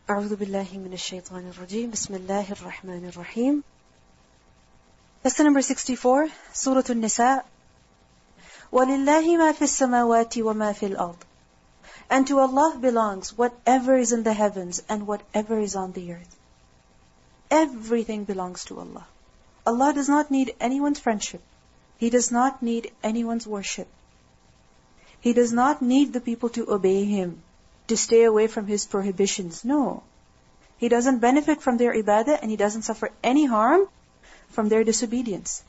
أعوذ بالله من الشيطان الرجيم بسم الله الرحمن الرحيم. Lesson number 64, Surah An-Nisa. وَلِلَّهِ مَا فِي السَّمَاوَاتِ وَمَا فِي الْأَرْضِ. And to Allah belongs whatever is in the heavens and whatever is on the earth. Everything belongs to Allah. Allah does not need anyone's friendship. He does not need anyone's worship. He does not need the people to obey Him, to stay away from His prohibitions. No. He doesn't benefit from their ibadah and He doesn't suffer any harm from their disobedience.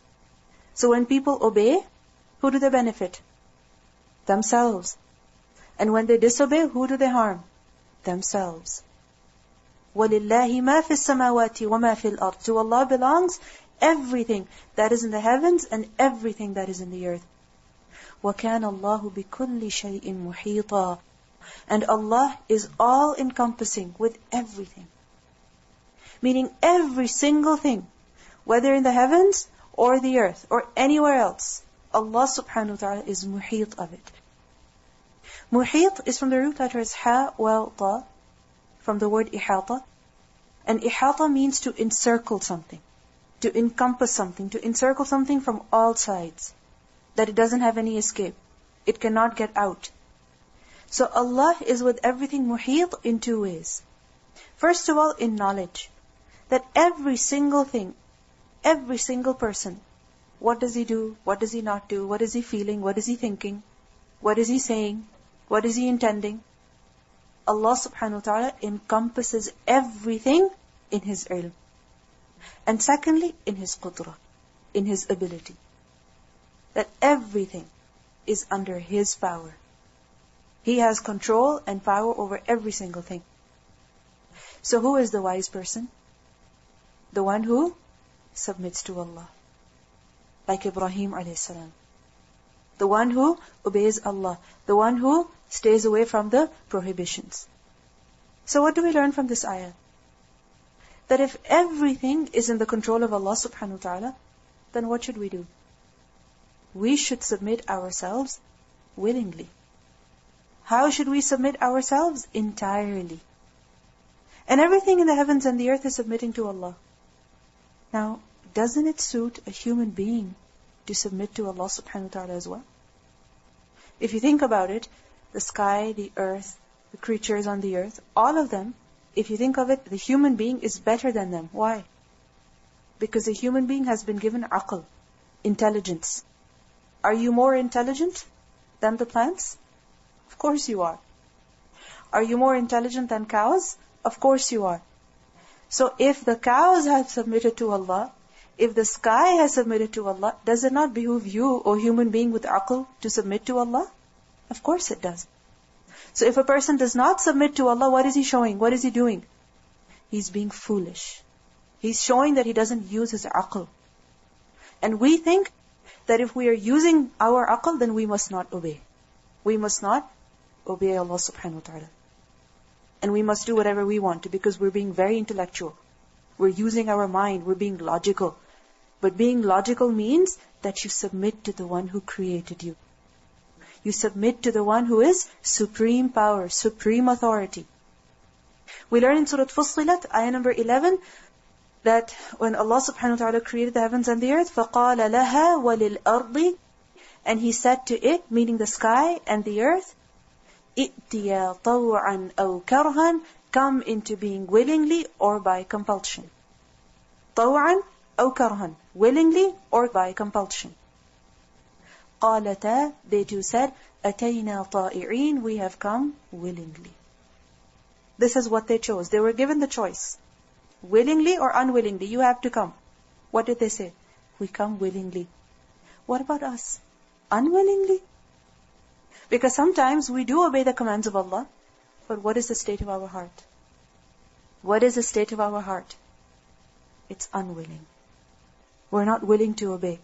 So when people obey, who do they benefit? Themselves. And when they disobey, who do they harm? Themselves. وَلِلَّهِ مَا فِي السَّمَاوَاتِ وَمَا فِي الْأَرْضِ. To Allah belongs everything that is in the heavens and everything that is in the earth. وَكَانَ اللَّهُ بِكُلِّ شَيْءٍ مُحِيطًا. And Allah is all-encompassing with everything. Meaning every single thing, whether in the heavens or the earth or anywhere else, Allah subhanahu wa ta'ala is muhit of it. Muhit is from the root letters ha, wal, ta, from the word ihata. And ihata means to encircle something, to encompass something, to encircle something from all sides, that it doesn't have any escape. It cannot get out. So Allah is with everything muhit in two ways. First of all, in knowledge. That every single thing, every single person, what does he do? What does he not do? What is he feeling? What is he thinking? What is he saying? What is he intending? Allah subhanahu wa ta'ala encompasses everything in His ilm. And secondly, in His qudrah, in His ability. That everything is under His power. He has control and power over every single thing. So who is the wise person? The one who submits to Allah. Like Ibrahim alayhi salam. The one who obeys Allah. The one who stays away from the prohibitions. So what do we learn from this ayah? That if everything is in the control of Allah subhanahu wa ta'ala, then what should we do? We should submit ourselves willingly. How should we submit ourselves? Entirely. And everything in the heavens and the earth is submitting to Allah. Now, doesn't it suit a human being to submit to Allah subhanahu wa ta'ala as well? If you think about it, the sky, the earth, the creatures on the earth, all of them, if you think of it, the human being is better than them. Why? Because the human being has been given aql, intelligence. Are you more intelligent than the plants? Of course you are. Are you more intelligent than cows? Of course you are. So if the cows have submitted to Allah, if the sky has submitted to Allah, does it not behoove you, O human being with aql, to submit to Allah? Of course it does. So if a person does not submit to Allah, what is he showing? What is he doing? He's being foolish. He's showing that he doesn't use his aql. And we think that if we are using our aql, then we must not obey. We must not obey Allah subhanahu wa ta'ala. And we must do whatever we want to because we're being very intellectual. We're using our mind, we're being logical. But being logical means that you submit to the one who created you. You submit to the one who is supreme power, supreme authority. We learn in Surah Fussilat, ayah number 11, that when Allah subhanahu wa ta'ala created the heavens and the earth, فَقَالَ لَهَا وَلِلْأَرْضِ. And He said to it, meaning the sky and the earth, ائْتِيَا طَوْعًا أَوْ كَرْهًا. Come into being willingly or by compulsion. طَوْعًا أَوْ كَرْهًا. Willingly or by compulsion. قَالَتَا. They too said, أَتَيْنَا طَائِعِينَ. We have come willingly. This is what they chose. They were given the choice. Willingly or unwillingly, you have to come. What did they say? We come willingly. What about us? Unwillingly? Because sometimes we do obey the commands of Allah, but what is the state of our heart? What is the state of our heart? It's unwilling. We're not willing to obey.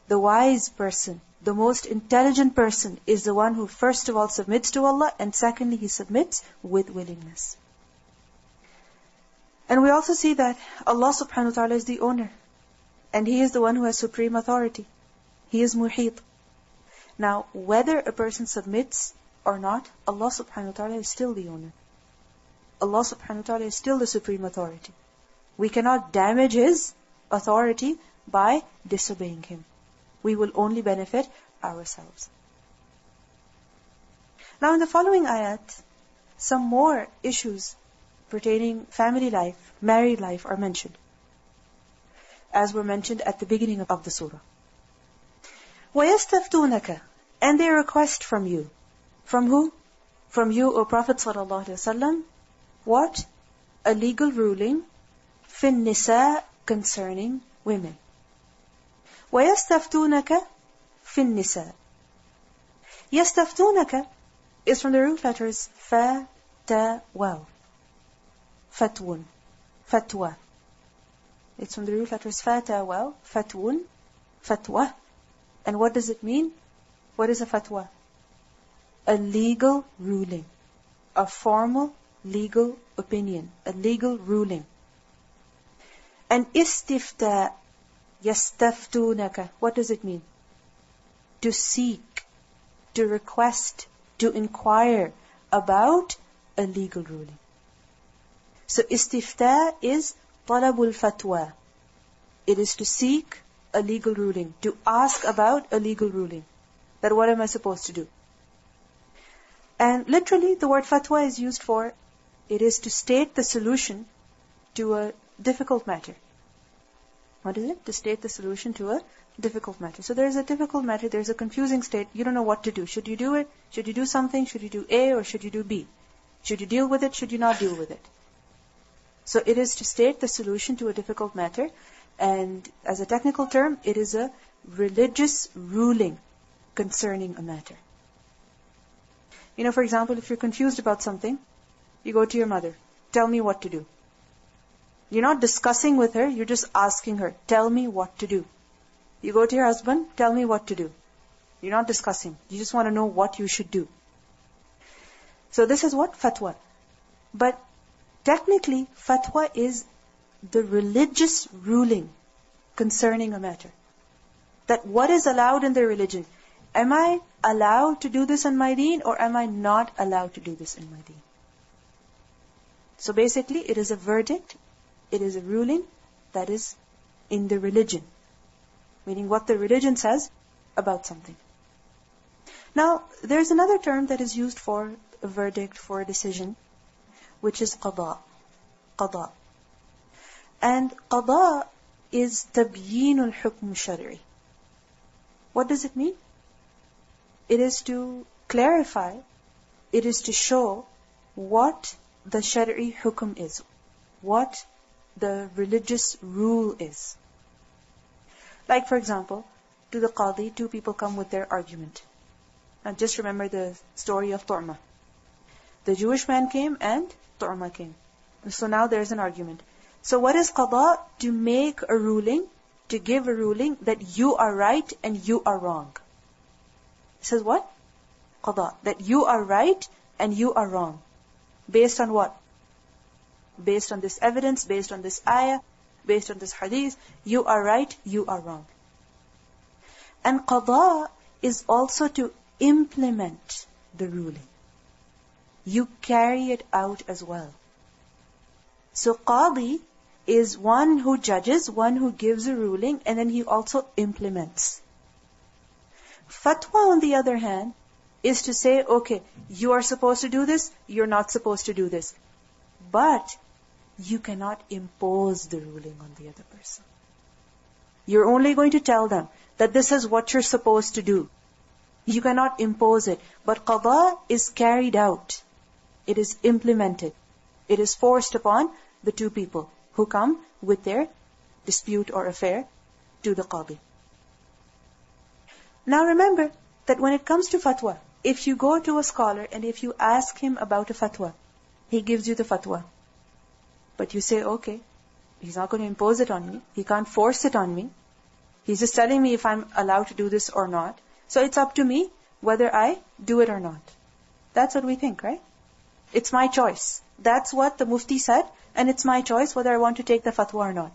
The wise person, the most intelligent person, is the one who first of all submits to Allah, and secondly, he submits with willingness. And we also see that Allah subhanahu wa ta'ala is the owner. And He is the one who has supreme authority. He is muhit. Now, whether a person submits or not, Allah subhanahu wa ta'ala is still the owner. Allah subhanahu wa ta'ala is still the supreme authority. We cannot damage His authority by disobeying Him. We will only benefit ourselves. Now in the following ayat, some more issues pertaining family life, married life are mentioned, as were mentioned at the beginning of the surah. وَيَسْتَفْتُونَكَ, and they request from you. From who? From you, O Prophet sallallahu alaihi wasallam. What? A legal ruling فِي النِّسَاء, concerning women. وَيَسْتَفْتُونَكَ فِي النِّسَاء. يَسْتَفْتُونَكَ is from the root letters fa, ta, waw. Fatwun, fatwa. It's from the root letters fa, ta, waw, fatwun, fatwa. And what does it mean? What is a fatwa? A legal ruling, a formal legal opinion, a legal ruling. And istifta, yastaftunaka, what does it mean? To seek, to request, to inquire about a legal ruling. So istifta is talabul fatwa. It is to seek a legal ruling, to ask about a legal ruling. That what am I supposed to do? And literally the word fatwa is used for, it is to state the solution to a difficult matter. What is it? To state the solution to a difficult matter. So there is a difficult matter, there is a confusing state, you don't know what to do. Should you do it? Should you do something? Should you do A or should you do B? Should you deal with it? Should you not deal with it? So it is to state the solution to a difficult matter, and as a technical term, it is a religious ruling concerning a matter. You know, for example, if you're confused about something, you go to your mother, tell me what to do. You're not discussing with her, you're just asking her, tell me what to do. You go to your husband, tell me what to do. You're not discussing, you just want to know what you should do. So this is what? Fatwa. But technically, fatwa is the religious ruling concerning a matter. That what is allowed in the religion. Am I allowed to do this in my deen, or am I not allowed to do this in my deen? So basically, it is a verdict, it is a ruling that is in the religion. Meaning what the religion says about something. Now, there's another term that is used for a verdict, for a decision, which is qada. Qada. And qada is tabyeenul hukm shar'i. What does it mean? It is to clarify, it is to show what the shari'i hukum is, what the religious rule is. Like for example, to the qadi, two people come with their argument. And just remember the story of Tu'ma. The Jewish man came and Tu'ma came. So now there's an argument. So what is qada? To make a ruling, to give a ruling that you are right and you are wrong. It says what? Qada. That you are right and you are wrong. Based on what? Based on this evidence, based on this ayah, based on this hadith, you are right, you are wrong. And qada is also to implement the ruling. You carry it out as well. So qadi is one who judges, one who gives a ruling, and then he also implements. Fatwa, on the other hand, is to say, okay, you are supposed to do this, you're not supposed to do this. But you cannot impose the ruling on the other person. You're only going to tell them that this is what you're supposed to do. You cannot impose it. But qada is carried out. It is implemented. It is forced upon the two people who come with their dispute or affair to the qadi. Now remember that when it comes to fatwa, if you go to a scholar and if you ask him about a fatwa, he gives you the fatwa. But you say, okay, he's not going to impose it on me. He can't force it on me. He's just telling me if I'm allowed to do this or not. So it's up to me whether I do it or not. That's what we think, right? It's my choice. That's what the mufti said, and it's my choice whether I want to take the fatwa or not.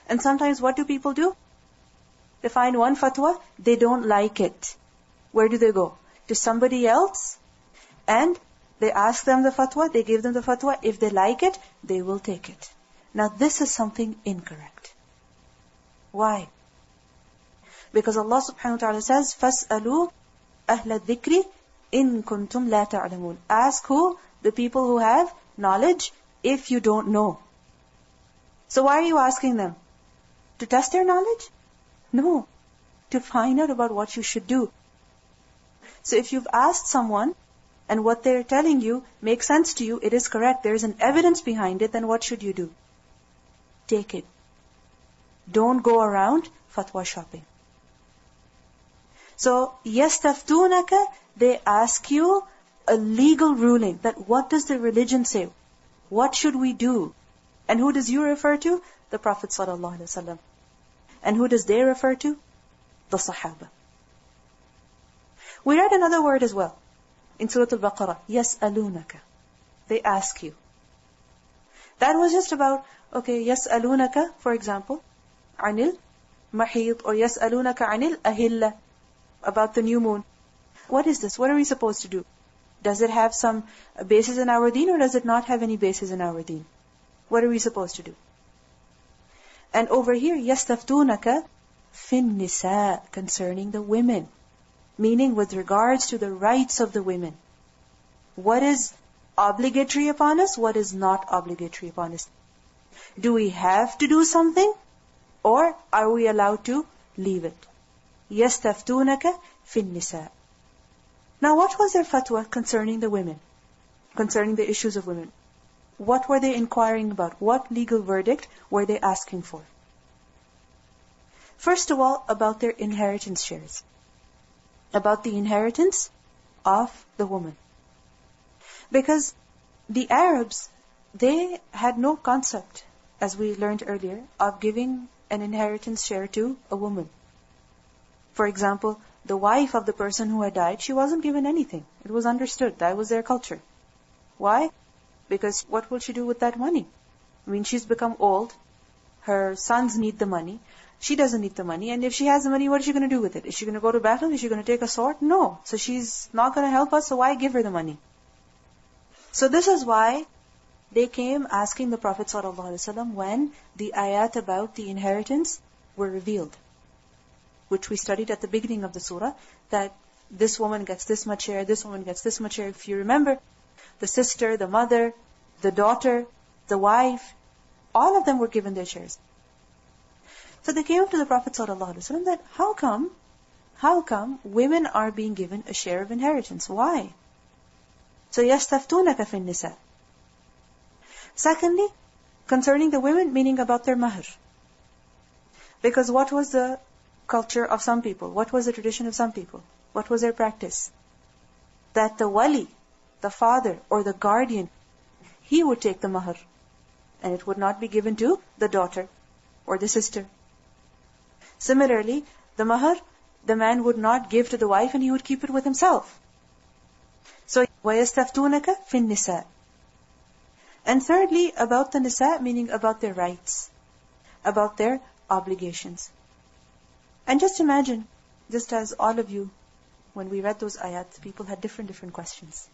And sometimes what do people do? They find one fatwa, they don't like it. Where do they go? To somebody else, and They ask them the fatwa, they give them the fatwa. If they like it, they will take it. Now this is something incorrect. Why? Because Allah subhanahu wa ta'ala says, فَاسْأَلُوا أَهْلَ الذِّكْرِ إِن كُنْتُمْ لَا تَعْلَمُونَ. Ask who? The people who have knowledge, if you don't know. So why are you asking them? To test their knowledge? No. To find out about what you should do. So if you've asked someone, and what they're telling you makes sense to you, it is correct, there is an evidence behind it, then what should you do? Take it. Don't go around fatwa shopping. So, يَسْتَفْتُونَكَ, they ask you a legal ruling, that what does the religion say? What should we do? And who does you refer to? The Prophet ﷺ. And who does they refer to? The Sahaba. We read another word as well. In Surah Al-Baqarah, يَسْأَلُونَكَ. They ask you. That was just about, okay, يَسْأَلُونَكَ, for example, عَنِ الْمَحِيض, or يَسْأَلُونَكَ عَنِ الْأَهِلَّةِ, about the new moon. What is this? What are we supposed to do? Does it have some basis in our deen, or does it not have any basis in our deen? What are we supposed to do? And over here, يَسْتَفْتُونَكَ فِي النِّسَاءِ, concerning the women. Meaning with regards to the rights of the women. What is obligatory upon us? What is not obligatory upon us? Do we have to do something? Or are we allowed to leave it? يَسْتَفْتُونَكَ فِي النِّسَاءِ. Now what was their fatwa concerning the women? Concerning the issues of women? What were they inquiring about? What legal verdict were they asking for? First of all, about their inheritance shares. About the inheritance of the woman. Because the Arabs, they had no concept, as we learned earlier, of giving an inheritance share to a woman. For example, the wife of the person who had died, she wasn't given anything. It was understood. That was their culture. Why? Because what will she do with that money? I mean, she's become old. Her sons need the money. She doesn't need the money. And if she has the money, what is she going to do with it? Is she going to go to battle? Is she going to take a sword? No. So she's not going to help us, so why give her the money? So this is why they came asking the Prophet ﷺ when the ayat about the inheritance were revealed. Which we studied at the beginning of the surah, that this woman gets this much share, this woman gets this much share. If you remember, the sister, the mother, the daughter, the wife, all of them were given their shares. So they came up to the Prophet ﷺ that, how come women are being given a share of inheritance? Why? So يَسْتَفْتُونَكَ فِي النِّسَاءِ. Secondly, concerning the women, meaning about their mahr. Because what was the culture of some people? What was the tradition of some people? What was their practice? That the wali, the father or the guardian, he would take the mahr. And it would not be given to the daughter or the sister. Similarly, the mahr, the man would not give to the wife and he would keep it with himself. So, وَيَسْتَفْتُونَكَ فِي النِّسَاءِ. And thirdly, about the nisa, meaning about their rights, about their obligations. And just imagine, just as all of you, when we read those ayat, people had different questions.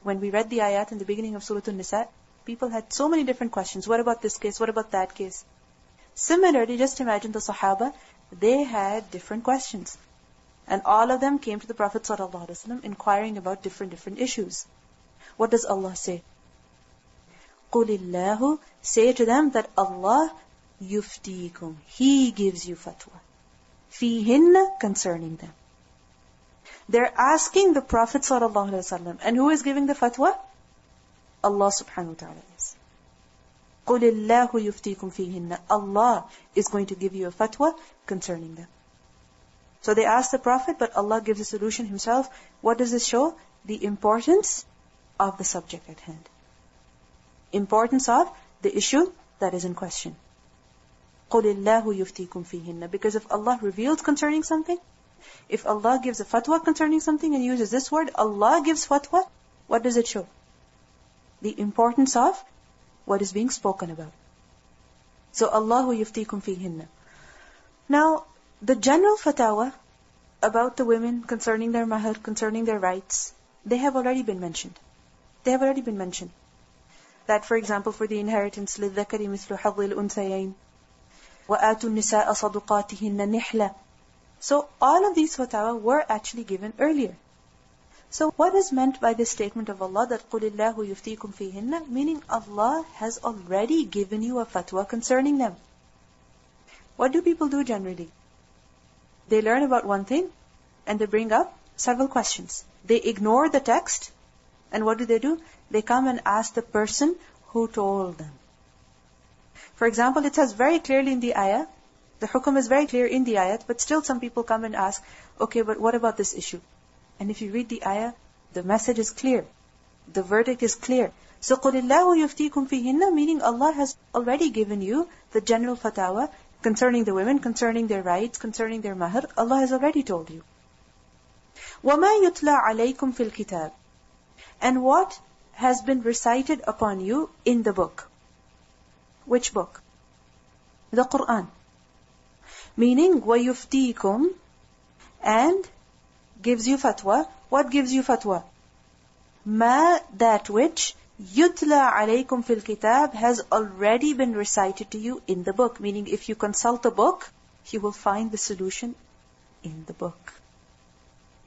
When we read the ayat in the beginning of Surah An-Nisa, people had so many different questions. What about this case? What about that case? Similarly, just imagine the Sahaba, they had different questions. And all of them came to the Prophet ﷺ inquiring about different issues. What does Allah say? قُلِ اللَّهُ, say to them that Allah yuftikum, He gives you fatwa. فِيهِنَّ, concerning them. They're asking the Prophet ﷺ. And who is giving the fatwa? Allah subhanahu wa ta'ala is. قُلِ اللَّهُ يُفْتِيكُمْ فِيهِنَّ. Allah is going to give you a fatwa concerning them. So they ask the Prophet, but Allah gives a solution Himself. What does this show? The importance of the subject at hand. Importance of the issue that is in question. قُلِ اللَّهُ يُفْتِيكُمْ فِيهِنَّ. Because if Allah reveals concerning something, if Allah gives a fatwa concerning something and uses this word, Allah gives fatwa, what does it show? The importance of what is being spoken about. So, Allahu yuftikum fihinna. Now, the general fatwa about the women concerning their mahr, concerning their rights, they have already been mentioned. They have already been mentioned. That, for example, for the inheritance, لِلذَّكَرِ مِثْلُ حَظِّ الْأُنْثَيَيْنِ وَآتُوا النِّسَاءَ صَدُقَاتِهِنَّ نِحْلَةً. So all of these fatwa were actually given earlier. So what is meant by this statement of Allah that قُلِ اللَّهُ يُفْتِيكُمْ فِيهِنَّ? Meaning Allah has already given you a fatwa concerning them. What do people do generally? They learn about one thing and they bring up several questions. They ignore the text and what do? They come and ask the person who told them. For example, it says very clearly in the ayah, the hukum is very clear in the ayat, but still some people come and ask, okay, but what about this issue? And if you read the ayah, the message is clear. The verdict is clear. So قُلِ اللَّهُ يُفْتِيكُمْ فِيهِنَّ, meaning Allah has already given you the general fatwa concerning the women, concerning their rights, concerning their mahr. Allah has already told you. وَمَا يُتْلَى عَلَيْكُمْ فِي الْكِتَابِ. And what has been recited upon you in the book. Which book? The Quran. Meaning, وَيُفْتِيكُمْ, and gives you fatwa. What gives you fatwa? مَا, that which, يُتْلَى عَلَيْكُمْ فِي الْكِتَابِ, has already been recited to you in the book. Meaning, if you consult the book, you will find the solution in the book.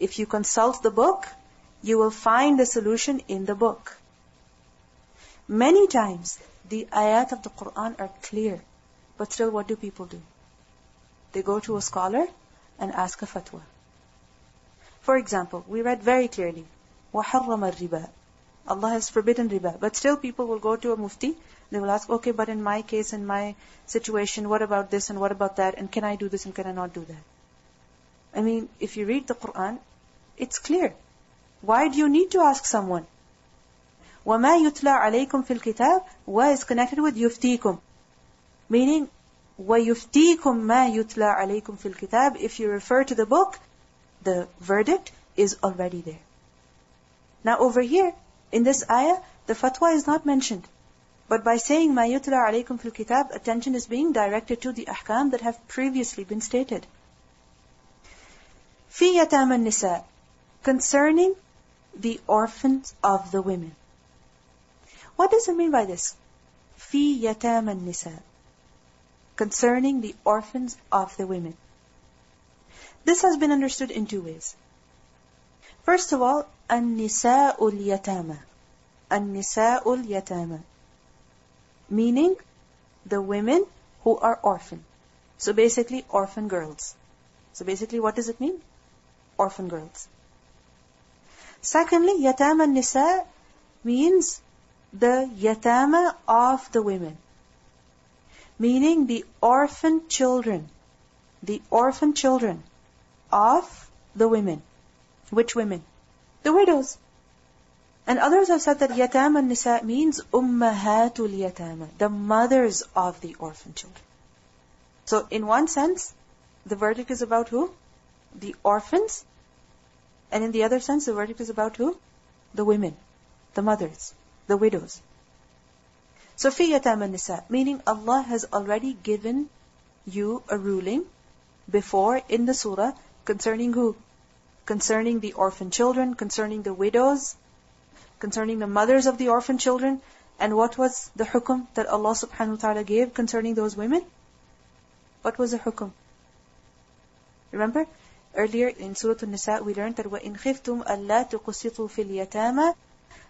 If you consult the book, you will find the solution in the book. Many times, the ayat of the Quran are clear, but still what do people do? They go to a scholar and ask a fatwa. For example, we read very clearly, وَحَرَّمَ الرِّبَا. Allah has forbidden riba, but still people will go to a mufti, they will ask, okay, but in my case, in my situation, what about this and what about that, and can I do this and can I not do that? I mean, if you read the Quran, it's clear. Why do you need to ask someone? وَمَا يُتْلَى عَلَيْكُمْ فِي الْكِتَابِ, wa is connected with يُفْتِيكُمْ. Meaning, وَيُفْتِيكُمْ مَا يُتْلَى عَلَيْكُمْ فِي الْكِتَابِ. If you refer to the book, the verdict is already there. Now over here, in this ayah, the fatwa is not mentioned. But by saying مَا يُتْلَى عَلَيْكُمْ فِي الْكِتَابِ, attention is being directed to the ahkam that have previously been stated. فِي يَتَامَ النِّسَاءِ, concerning the orphans of the women. What does it mean by this? فِي يَتَامَ النِّسَاءِ, concerning the orphans of the women. This has been understood in two ways. First of all, النِّسَاءُ الْيَتَامَى. النِّسَاءُ الْيَتَامَى, meaning the women who are orphan. So basically, orphan girls. So basically, what does it mean? Orphan girls. Secondly, yatama nisa means the yatama of the women. Meaning the orphan children. The orphan children of the women. Which women? The widows. And others have said that yatama nisa means ummahatul yatama, the mothers of the orphan children. So in one sense, the verdict is about who? The orphans. And in the other sense, the verdict is about who? The women, the mothers, the widows. So fi yatama nisa, meaning Allah has already given you a ruling before in the surah concerning who? Concerning the orphan children, concerning the widows, concerning the mothers of the orphan children. And what was the hukum that Allah subhanahu wa ta'ala gave concerning those women? What was the hukum? Remember? Earlier in Surah An-Nisa, we learned that وَإِنْ خِفْتُمْ أَلَّا تُقْسِطُوا فِي الْيَتَامَى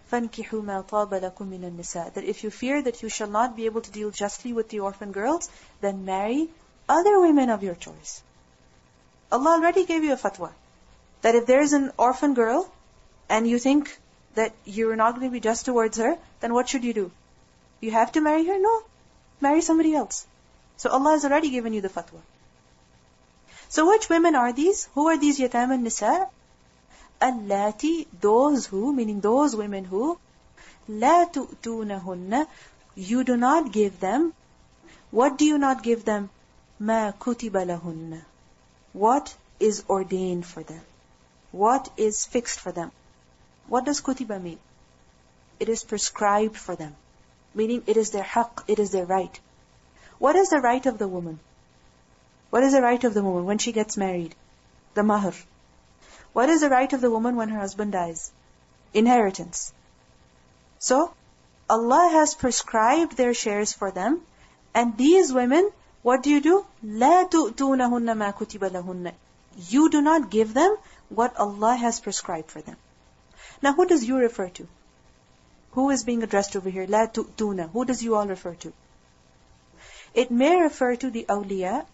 فَانْكِحُوا مَا طَابَ لَكُم مِّنَ النِّسَاءِ. That if you fear that you shall not be able to deal justly with the orphan girls, then marry other women of your choice. Allah already gave you a fatwa. That if there is an orphan girl, and you think that you're not going to be just towards her, then what should you do? You have to marry her? No. Marry somebody else. So Allah has already given you the fatwa. So which women are these? Who are these yatama nisa? Allati, those who, meaning those women who, la tu'tunahunna, you do not give them. What do you not give them? Ma kutiba lahunna. What is ordained for them? What is fixed for them? What does kutiba mean? It is prescribed for them. Meaning it is their haqq, it is their right. What is the right of the woman? What is the right of the woman when she gets married? The mahr. What is the right of the woman when her husband dies? Inheritance. So, Allah has prescribed their shares for them. And these women, what do? لَا تُؤْتُونَهُنَّ مَا كُتِبَ لَهُنَّ. You do not give them what Allah has prescribed for them. Now, who does you refer to? Who is being addressed over here? لَا تُؤْتُونَ. Who does you all refer to? It may refer to the awliya,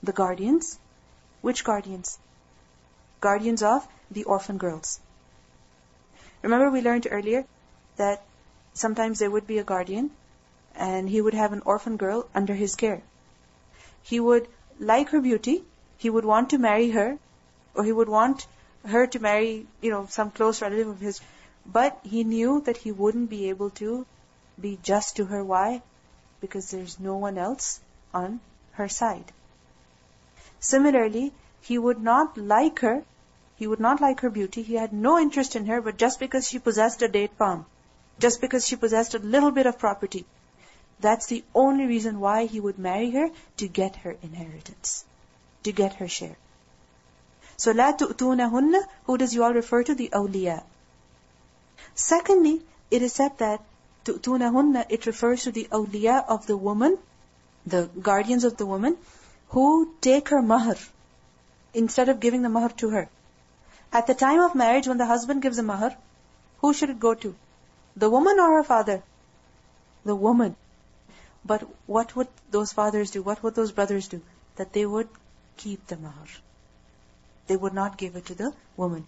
the guardians. Which guardians? Guardians of the orphan girls. Remember we learned earlier that sometimes there would be a guardian and he would have an orphan girl under his care. He would like her beauty, he would want to marry her, or he would want her to marry, some close relative of his. But he knew that he wouldn't be able to be just to her. Why? Because there's no one else on her side. Similarly, he would not like her. He would not like her beauty. He had no interest in her, but just because she possessed a date palm, just because she possessed a little bit of property, that's the only reason why he would marry her, to get her inheritance, to get her share. So, لَا تُؤْتُونَهُنَّ, who does you all refer to? The awliya. Secondly, it is said that تُؤْتُونَهُنَّ, it refers to the awliya of the woman, the guardians of the woman, who take her mahr, instead of giving the mahr to her. At the time of marriage, when the husband gives a mahr, who should it go to? The woman or her father? The woman. But what would those fathers do? What would those brothers do? That they would keep the mahr. They would not give it to the woman.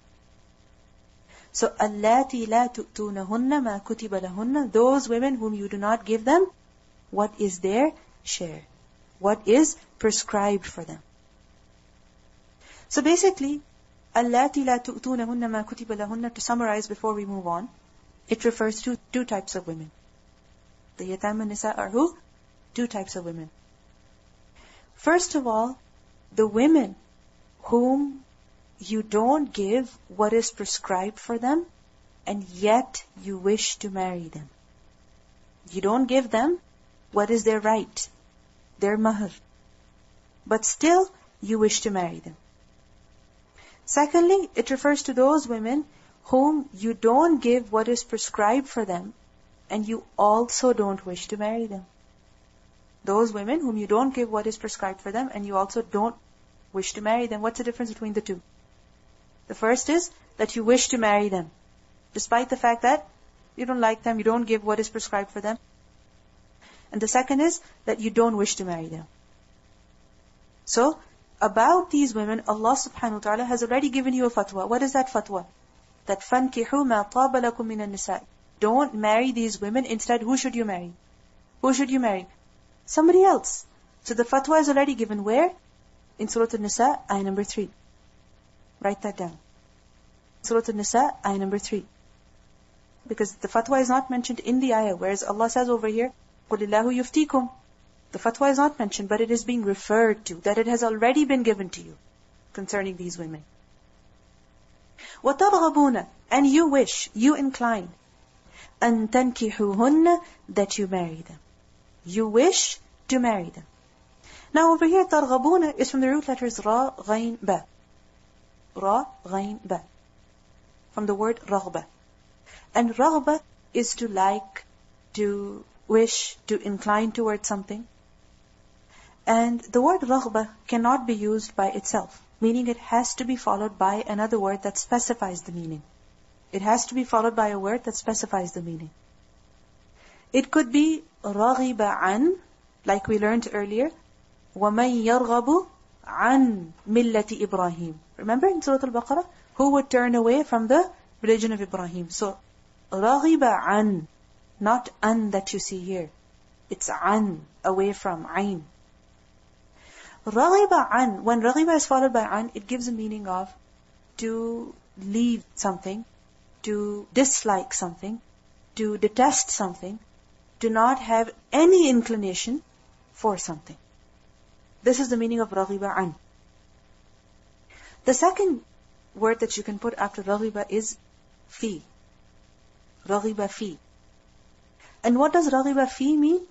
So, allati la tu'tunahunna ma kutiba lahunna, those women whom you do not give them what is their share, what is prescribed for them. So basically, allati la tu'tunahunna ma kutiba lahunna, to summarize before we move on, it refers to two types of women. The yatam nisa are who? Two types of women. First of all, the women whom you don't give what is prescribed for them, and yet you wish to marry them. You don't give them what is their right, their mahr, but still you wish to marry them. Secondly, it refers to those women whom you don't give what is prescribed for them, and you also don't wish to marry them. Those women whom you don't give what is prescribed for them, and you also don't wish to marry them. What's the difference between the two? The first is that you wish to marry them, despite the fact that you don't like them, you don't give what is prescribed for them. And the second is that you don't wish to marry them. So, about these women, Allah subhanahu wa ta'ala has already given you a fatwa. What is that fatwa? That فَانْكِحُوا مَا طَابَ لَكُم مِّنَ النِّسَاءِ. Don't marry these women. Instead, who should you marry? Who should you marry? Somebody else. So the fatwa is already given where? In Surah An-Nisa, ayah number 3. Write that down. Surah An-Nisa, ayah number 3. Because the fatwa is not mentioned in the ayah, whereas Allah says over here, قُلِ اللَّهُ يُفْتِيكُمْ. The fatwa is not mentioned, but it is being referred to, that it has already been given to you concerning these women. وَتَرْغَبُونَ, and you wish, you incline, أَن تَنْكِحُوهُنَّ, that you marry them. You wish to marry them. Now over here, تَرْغَبُونَ is from the root letters Ra, Ghain, Ba. Ra, Ghain, Ba. From the word Raghba. And Raghba is to like, to wish, to incline towards something. And the word Raghba cannot be used by itself, meaning it has to be followed by another word that specifies the meaning. It has to be followed by a word that specifies the meaning. It could be رَغِبَ عَنْ, like we learned earlier, وَمَنْ يَرْغَبُ عَنْ مِلَّةِ إِبْرَاهِيمِ. Remember in Surah Al-Baqarah? Who would turn away from the religion of Ibrahim? So, رَغِبَ عَنْ, not an that you see here. It's an, away from, ayn. رَغِبَ عَنْ, when رَغِبَ is followed by an, it gives a meaning of to leave something, to dislike something, to detest something, to not have any inclination for something. This is the meaning of رَغِبَ عَنْ. The second word that you can put after رَغِبَ is fi. رَغِبَ fi. And what does رَغِبَ fi mean?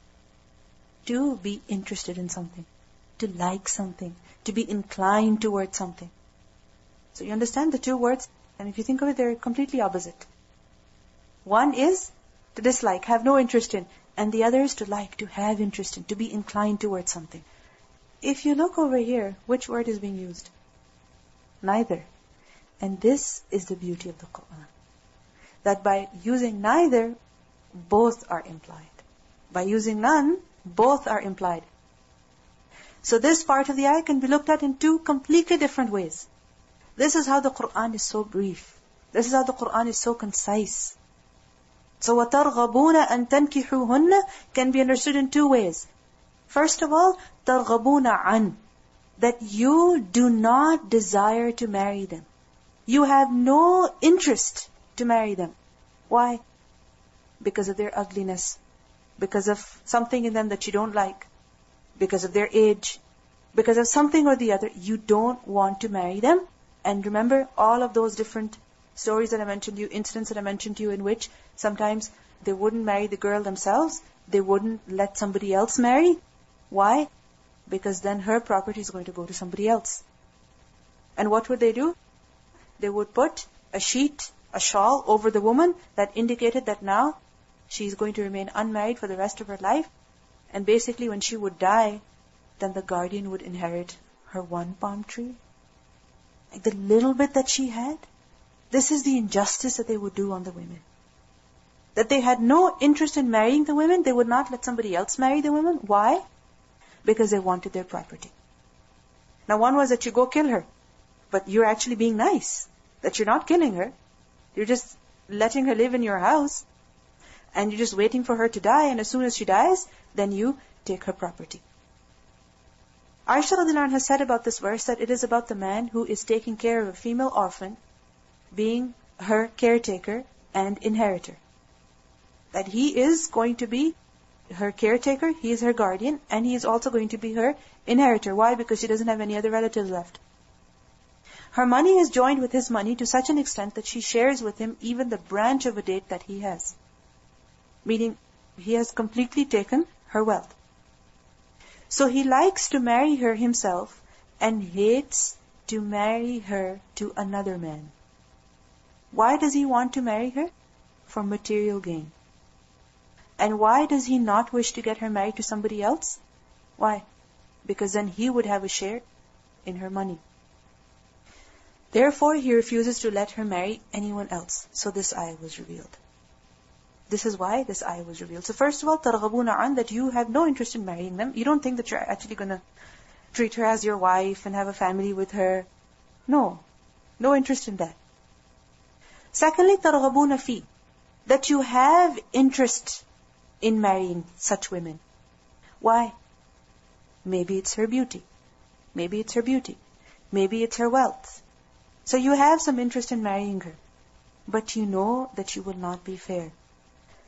To be interested in something, to like something, to be inclined towards something. So you understand the two words, and if you think of it, they're completely opposite. One is to dislike, have no interest in, and the other is to like, to have interest in, to be inclined towards something. If you look over here, which word is being used? Neither. And this is the beauty of the Qur'an. That by using neither, both are implied. By using none, both are implied. So this part of the ayah can be looked at in two completely different ways. This is how the Qur'an is so brief. This is how the Qur'an is so concise. So وَتَرْغَبُونَ أَن تَنْكِحُوهُنَّ can be understood in two ways. First of all, تَرْغَبُونَ عَنْ, that you do not desire to marry them. You have no interest to marry them. Why? Because of their ugliness, because of something in them that you don't like, because of their age, because of something or the other, you don't want to marry them. And remember all of those different stories that I mentioned to you, incidents that I mentioned to you, in which sometimes they wouldn't marry the girl themselves, they wouldn't let somebody else marry. Why? Because then her property is going to go to somebody else. And what would they do? They would put a sheet, a shawl over the woman that indicated that now she's going to remain unmarried for the rest of her life. And basically when she would die, then the guardian would inherit her one palm tree. Like the little bit that she had. This is the injustice that they would do on the women. That they had no interest in marrying the women. They would not let somebody else marry the women. Why? Because they wanted their property. Now one was that you go kill her. But you're actually being nice. That you're not killing her. You're just letting her live in your house. And you're just waiting for her to die. And as soon as she dies, then you take her property. Aisha radhiyallahu anha has said about this verse that it is about the man who is taking care of a female orphan, being her caretaker and inheritor. That he is going to be her caretaker, he is her guardian, and he is also going to be her inheritor. Why? Because she doesn't have any other relatives left. Her money is joined with his money to such an extent that she shares with him even the branch of a date that he has. Meaning, he has completely taken her wealth. So he likes to marry her himself and hates to marry her to another man. Why does he want to marry her? For material gain. And why does he not wish to get her married to somebody else? Why? Because then he would have a share in her money. Therefore, he refuses to let her marry anyone else. So this ayah was revealed. This is why this ayah was revealed. So first of all, تَرْغَبُونَ عَنْ, that you have no interest in marrying them. You don't think that you're actually going to treat her as your wife and have a family with her. No. No interest in that. Secondly, تَرْغَبُونَ فِي, that you have interest in marrying such women. Why? Maybe it's her beauty. Maybe it's her beauty. Maybe it's her wealth. So you have some interest in marrying her. But you know that you will not be fair.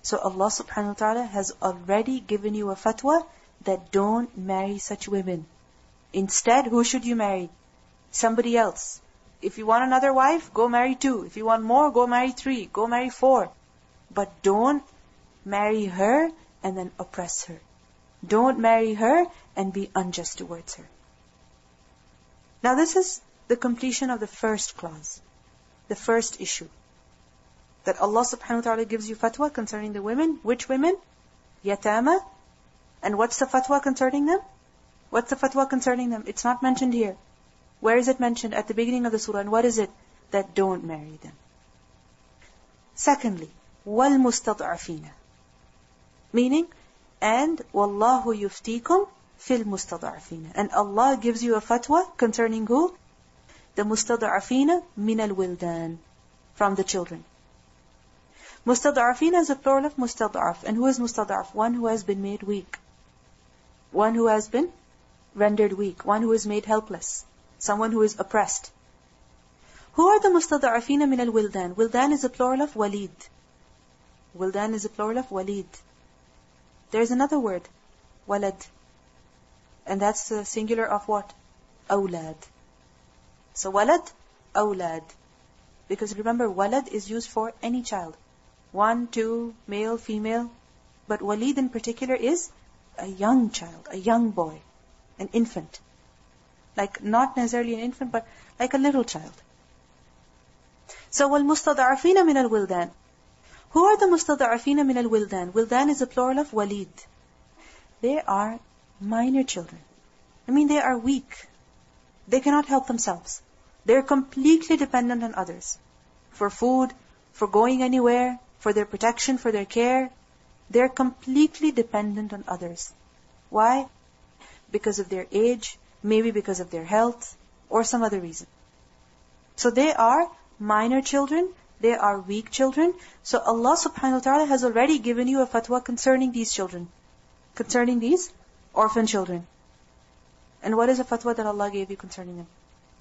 So Allah subhanahu wa ta'ala has already given you a fatwa that don't marry such women. Instead, who should you marry? Somebody else. If you want another wife, go marry 2. If you want more, go marry 3. Go marry 4. But don't marry her and then oppress her. Don't marry her and be unjust towards her. Now this is the completion of the first clause. The first issue. That Allah subhanahu wa ta'ala gives you fatwa concerning the women. Which women? Yatama. And what's the fatwa concerning them? What's the fatwa concerning them? It's not mentioned here. Where is it mentioned? At the beginning of the surah. And what is it? That don't marry them. Secondly, وَالْمُسْتَضْعَفِينَ. Meaning, and وَاللَّهُ يُفْتِيكُمْ فِي الْمُسْتَضْعَفِينَ. And Allah gives you a fatwa concerning who? The mustad'afina min al-wildan. From the children. Mustad'afina is a plural of mustad'af. And who is mustad'af? One who has been made weak. One who has been rendered weak. One who is made helpless. Someone who is oppressed. Who are the mustad'afina min al-wildan? Wildan is a plural of walid. Wildan is a plural of walid. There is another word, walad. And that's the singular of what? Awlad. So walad, awlad. Because remember, walad is used for any child. 1, 2, male, female. But walid in particular is a young child, a young boy, an infant. Like not necessarily an infant, but like a little child. So وَالْمُسْتَضْعَفِينَ مِنَ الْوِلْدَانِ. Who are the mustada'afina min al-wildan? Wildan is a plural of walid. They are minor children. I mean, they are weak. They cannot help themselves. They're completely dependent on others. For food, for going anywhere, for their protection, for their care. They're completely dependent on others. Why? Because of their age, maybe because of their health, or some other reason. So they are minor children, they are weak children. So Allah subhanahu wa ta'ala has already given you a fatwa concerning these children, concerning these orphan children. And what is a fatwa that Allah gave you concerning them?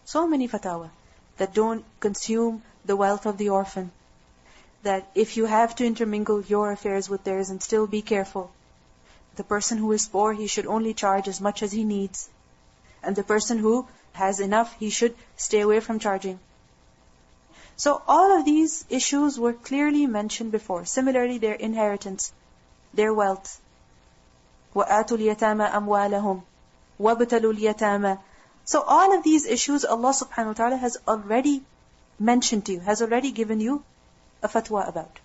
So many fatwa. That don't consume the wealth of the orphan. That if you have to intermingle your affairs with theirs, and still be careful. The person who is poor, he should only charge as much as he needs. And the person who has enough, he should stay away from charging. So all of these issues were clearly mentioned before. Similarly, their inheritance, their wealth. وَآتُوا الْيَتَامَى أَمْوَالَهُمْ وَابْتَلُوا الْيَتَامَى. So all of these issues Allah subhanahu wa ta'ala has already mentioned to you, has already given you a fatwa about.